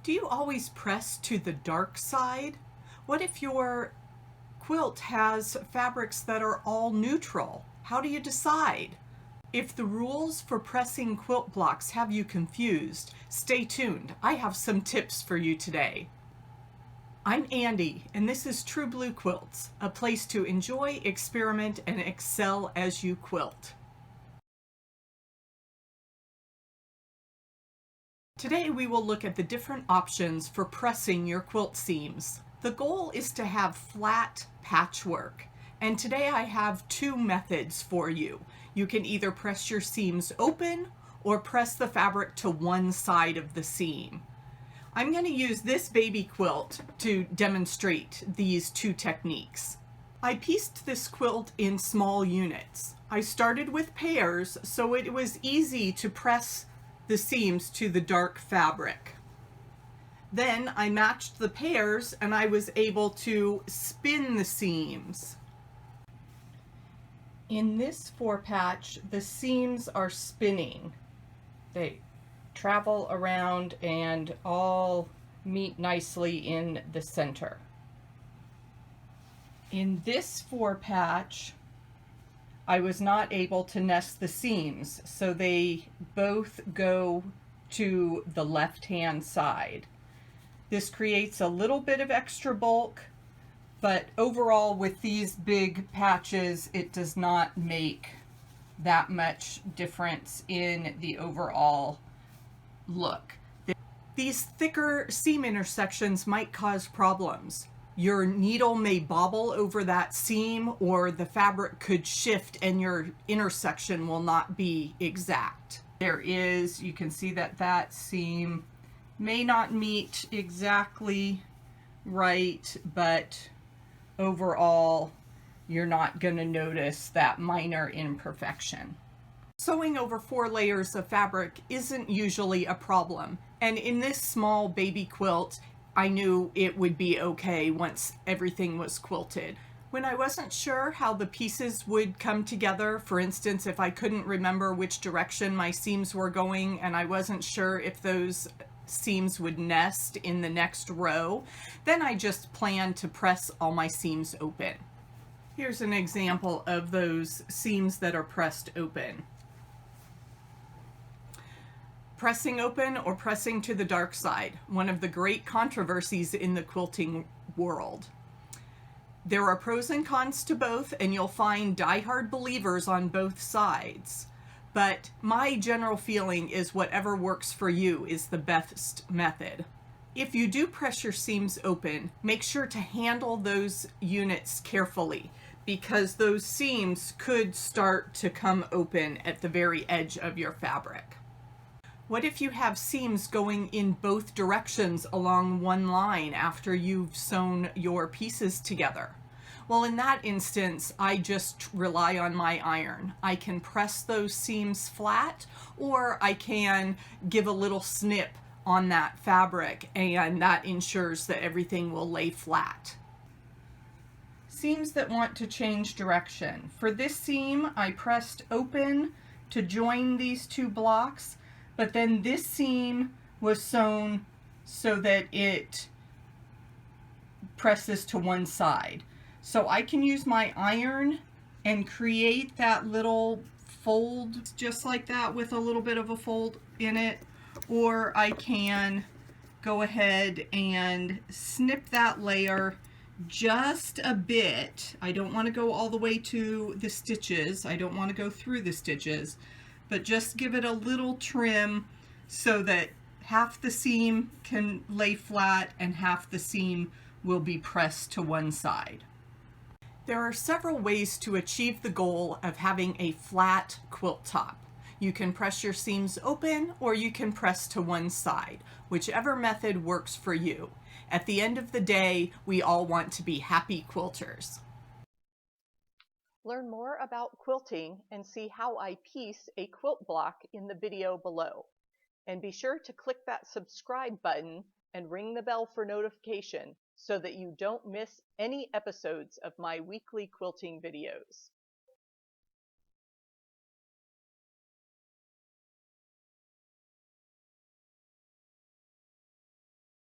Do you always press to the dark side? What if your quilt has fabrics that are all neutral? How do you decide? If the rules for pressing quilt blocks have you confused, stay tuned. I have some tips for you today. I'm Andy, and this is True Blue Quilts, a place to enjoy, experiment, and excel as you quilt. Today we will look at the different options for pressing your quilt seams. The goal is to have flat patchwork, and today I have two methods for you. You can either press your seams open or press the fabric to one side of the seam. I'm going to use this baby quilt to demonstrate these two techniques. I pieced this quilt in small units. I started with pairs, so it was easy to press the seams to the dark fabric. Then I matched the pairs and I was able to spin the seams. In this 4-patch, the seams are spinning. They travel around and all meet nicely in the center. In this 4-patch, I was not able to nest the seams, so they both go to the left-hand side. This creates a little bit of extra bulk, but overall with these big patches, it does not make that much difference in the overall look. These thicker seam intersections might cause problems. Your needle may bobble over that seam, or the fabric could shift and your intersection will not be exact. You can see that that seam may not meet exactly right, but overall you're not going to notice that minor imperfection. Sewing over 4 layers of fabric isn't usually a problem, and in this small baby quilt I knew it would be okay once everything was quilted. When I wasn't sure how the pieces would come together, for instance, if I couldn't remember which direction my seams were going and I wasn't sure if those seams would nest in the next row, then I just planned to press all my seams open. Here's an example of those seams that are pressed open. Pressing open or pressing to the dark side, one of the great controversies in the quilting world. There are pros and cons to both, and you'll find die-hard believers on both sides. But my general feeling is whatever works for you is the best method. If you do press your seams open, make sure to handle those units carefully, because those seams could start to come open at the very edge of your fabric. What if you have seams going in both directions along one line after you've sewn your pieces together? Well, in that instance, I just rely on my iron. I can press those seams flat, or I can give a little snip on that fabric, and that ensures that everything will lay flat. Seams that want to change direction. For this seam, I pressed open to join these two blocks, but then this seam was sewn so that it presses to one side. So I can use my iron and create that little fold just like that with a little bit of a fold in it, or I can go ahead and snip that layer just a bit. I don't want to go all the way to the stitches. I don't want to go through the stitches, but just give it a little trim so that half the seam can lay flat and half the seam will be pressed to one side. There are several ways to achieve the goal of having a flat quilt top. You can press your seams open, or you can press to one side, whichever method works for you. At the end of the day, we all want to be happy quilters. Learn more about quilting and see how I piece a quilt block in the video below. And be sure to click that subscribe button and ring the bell for notification so that you don't miss any episodes of my weekly quilting videos.